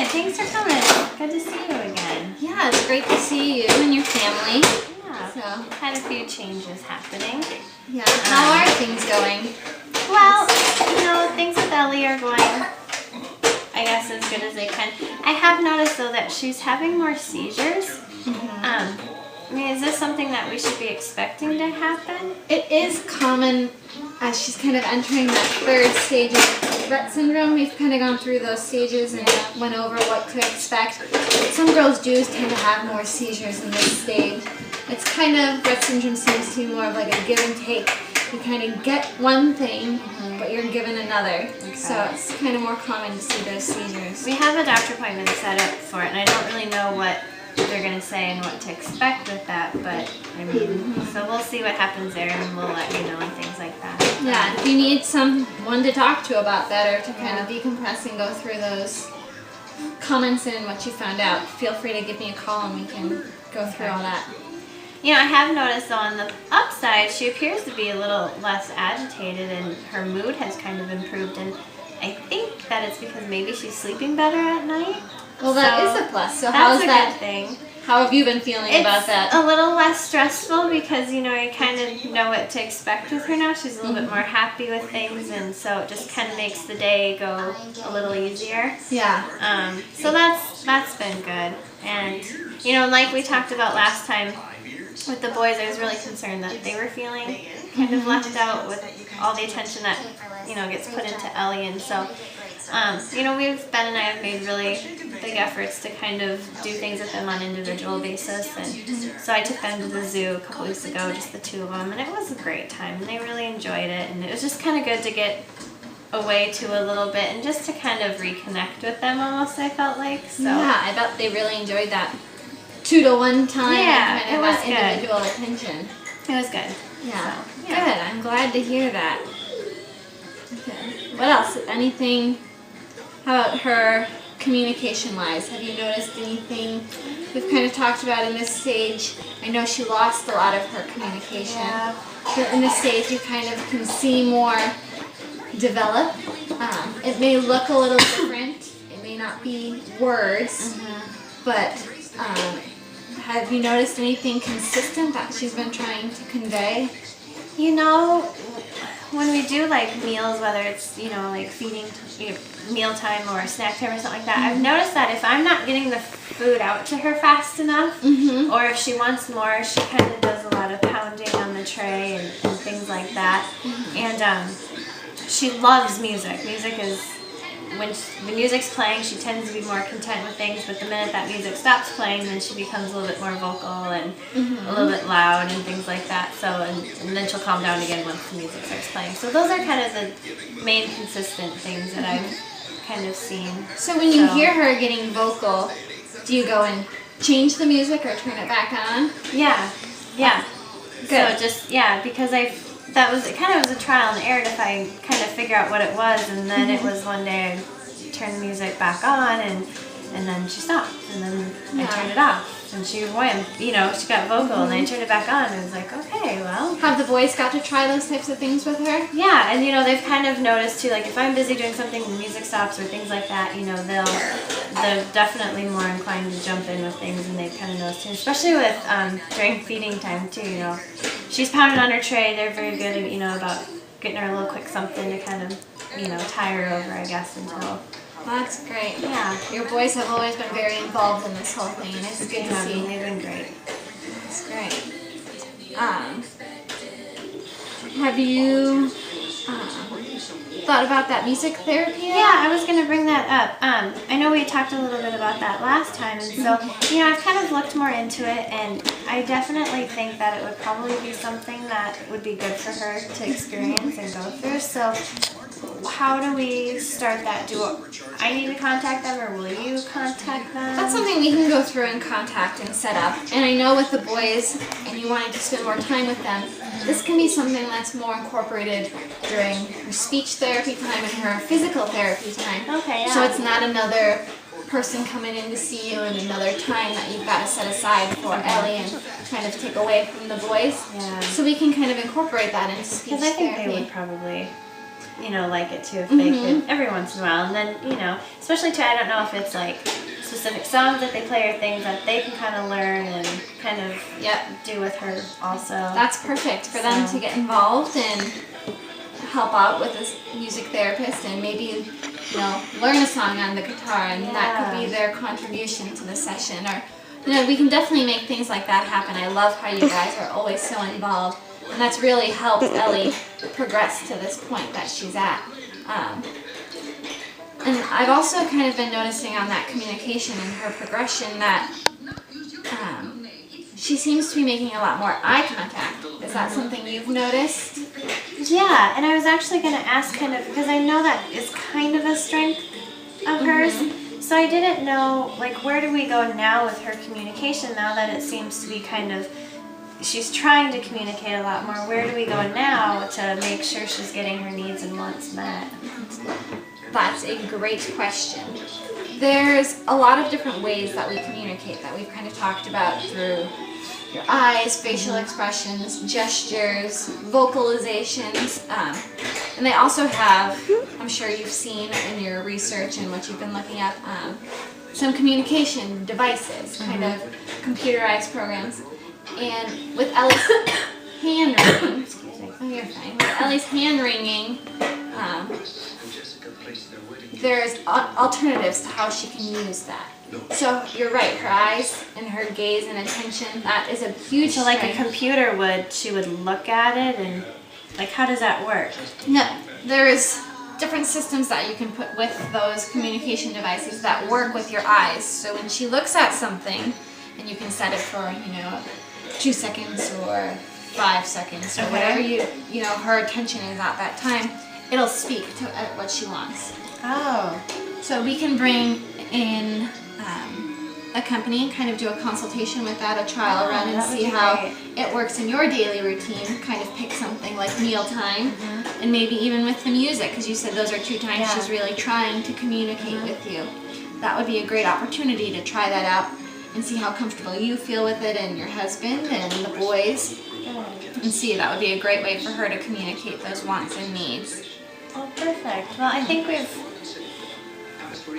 Thanks for coming. Good to see you again. Yeah, it's great to see you and your family. Yeah. So, had a few changes happening. yeah. How are things going? Well, things with Ellie are going, I guess, as good as they can. I have noticed, though, that she's having more seizures. Is this something that we should be expecting to happen? It is common as she's kind of entering that third stage of Rett syndrome. We've kind of gone through those stages and went over what to expect. Some girls do tend to have more seizures in this stage. It's kind of, Rett syndrome seems to be more of like a give and take. You kind of get one thing, but you're given another. Okay. So it's kind of more common to see those seizures. We have a doctor appointment set up for it, and I don't really know what they're going to say and what to expect with that, but so we'll see what happens there, and we'll let you know and things like that. Yeah, if you need someone to talk to about that or to kind of decompress and go through those comments and what you found out, feel free to give me a call and we can go through all that. I have noticed on the upside, she appears to be a little less agitated and her mood has kind of improved, and I think that it's because maybe she's sleeping better at night. Well, that is a plus. So how's that? Good thing. How have you been feeling about that? It's a little less stressful because, you kind of know what to expect with her now. She's a little bit more happy with things, and so it just kind of makes the day go a little easier. Yeah. So that's been good. And, like we talked about last time with the boys, I was really concerned that they were feeling kind of left out with all the attention that, gets put into Ellie. And so, Ben and I have made really big efforts to kind of do things with them on an individual basis. And so I took them to the zoo a couple weeks ago, just the two of them, and it was a great time. And they really enjoyed it. And it was just kind of good to get away to a little bit and just to kind of reconnect with them almost, I felt like. So. Yeah, I bet they really enjoyed that 2-to-1 time. Yeah, kind of it was that good. Individual attention. It was good. Yeah. So, yeah. Good. I'm glad to hear that. Okay. What else? Anything? How about her communication-wise? Have you noticed anything we've kind of talked about in this stage? I know she lost a lot of her communication. Yeah. But in this stage, you kind of can see more develop. It may look a little different. It may not be words, but have you noticed anything consistent that she's been trying to convey? When we do like meals, whether it's, like feeding, mealtime or snack time or something like that, I've noticed that if I'm not getting the food out to her fast enough, or if she wants more, she kind of does a lot of pounding on the tray and things like that. And she loves music. Music is, when the music's playing, she tends to be more content with things, but the minute that music stops playing, then she becomes a little bit more vocal and a little bit loud and things like that. So, and then she'll calm down again once the music starts playing. So those are kind of the main consistent things that I've kind of seen. So when you hear her getting vocal, do you go and change the music or turn it back on? Yeah. Good. So because it kind of was a trial and error to kind of figure out what it was, and then it was one day I turned the music back on, and then she stopped, and then I turned it off, and she went, she got vocal, and I turned it back on, and I was like, okay, well. Have the boys got to try those types of things with her? Yeah, and they've kind of noticed too, like if I'm busy doing something and the music stops or things like that, they're definitely more inclined to jump in with things, and they've kind of noticed too, especially with during feeding time too, she's pounding on her tray. They're very good at, about getting her a little quick something to kind of, tie her over, I guess, until. That's great. Yeah. Your boys have always been very involved in this whole thing, and it's good to see. They've been great. That's great. Have you thought about that music therapy? Yeah, I was going to bring that up. I know we talked a little bit about that last time, and so, I've kind of looked more into it, and I definitely think that it would probably be something that would be good for her to experience and go through. So how do we start that? Do I need to contact them, or will you contact them? That's something we can go through and contact and set up. And I know with the boys, and you wanting to spend more time with them, this can be something that's more incorporated during her speech therapy time and her physical therapy time. Okay, yeah. So it's not another person coming in to see you and another time that you've got to set aside for Ellie and kind of take away from the boys. Yeah. So we can kind of incorporate that into speech therapy. Because I think therapy. they would probably you know, like it too if they could every once in a while. And then, you know, especially too, I don't know if it's like specific songs that they play or things that they can kind of learn and kind of do with her also. That's perfect for them to get involved and help out with a music therapist and maybe, you know, learn a song on the guitar, and that could be their contribution to the session. Or, you know, we can definitely make things like that happen. I love how you guys are always so involved, and that's really helped Ellie progress to this point that she's at. And I've also kind of been noticing on that communication and her progression that she seems to be making a lot more eye contact. Is that something you've noticed? Yeah, and I was actually going to ask kind of, because I know that is kind of a strength of hers, so I didn't know, like, where do we go now with her communication now that it seems to be kind of, she's trying to communicate a lot more. Where do we go now to make sure she's getting her needs and wants met? That's a great question. There's a lot of different ways that we communicate that we've kind of talked about through your eyes, facial expressions, gestures, vocalizations, and they also have, I'm sure you've seen in your research and what you've been looking up, some communication devices, kind of computerized programs. And with Ellie's hand wringing, oh, you're fine. With Ellie's hand wringing, there's alternatives to how she can use that. So you're right, her eyes and her gaze and attention, that is a huge So like a computer would, she would look at it and, like, how does that work? Yeah, there's different systems that you can put with those communication devices that work with your eyes. So when she looks at something, and you can set it for, you know, 2 seconds or 5 seconds or whatever you know her attention is at that time, it'll speak to what she wants. Oh. So we can bring in a company and kind of do a consultation with that, a trial run, and see how it works in your daily routine. Kind of pick something like mealtime, and maybe even with the music, because you said those are 2 times she's really trying to communicate with you. That would be a great opportunity to try that out and see how comfortable you feel with it, and your husband and the boys, and see. That would be a great way for her to communicate those wants and needs. Oh, perfect. Well, I think we've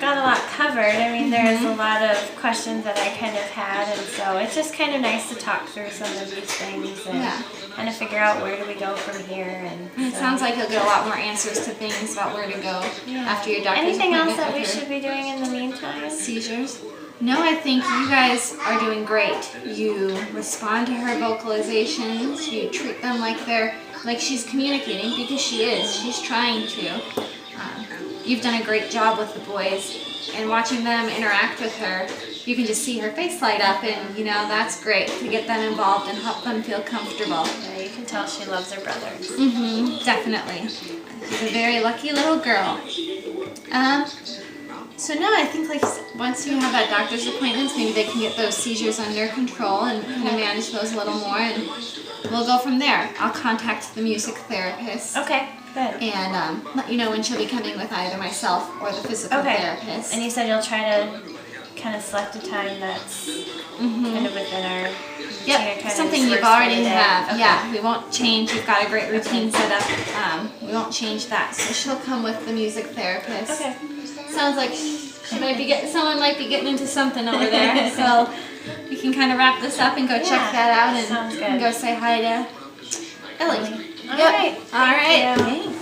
got a lot covered. I mean, there's a lot of questions that I kind of had, and so it's just kind of nice to talk through some of these things and kind of figure out where do we go from here. And it sounds like you'll get a lot more answers to things about where to go after your doctor's Anything appointment. else that we should be doing in the meantime? Seizures? No, I think you guys are doing great. You respond to her vocalizations. You treat them like she's communicating, because she is. She's trying to. You've done a great job with the boys, and watching them interact with her, you can just see her face light up, and you know that's great to get them involved and help them feel comfortable. Yeah, you can tell she loves her brothers. Definitely. She's a very lucky little girl. So no, I think like once you have that doctor's appointments, maybe they can get those seizures under control and kind of manage those a little more, and we'll go from there. I'll contact the music therapist. Okay, good. And let you know when she'll be coming with either myself or the physical therapist. And you said you'll try to kind of select a time that's kind of within our routine, something you've already have. Okay. Yeah, we won't change. You've got a great routine set up. We won't change that. So she'll come with the music therapist. Okay. Sounds like someone might be getting into something over there. So we can kind of wrap this up and go check that out, and go say hi to Ellie. All right. All right. Thanks.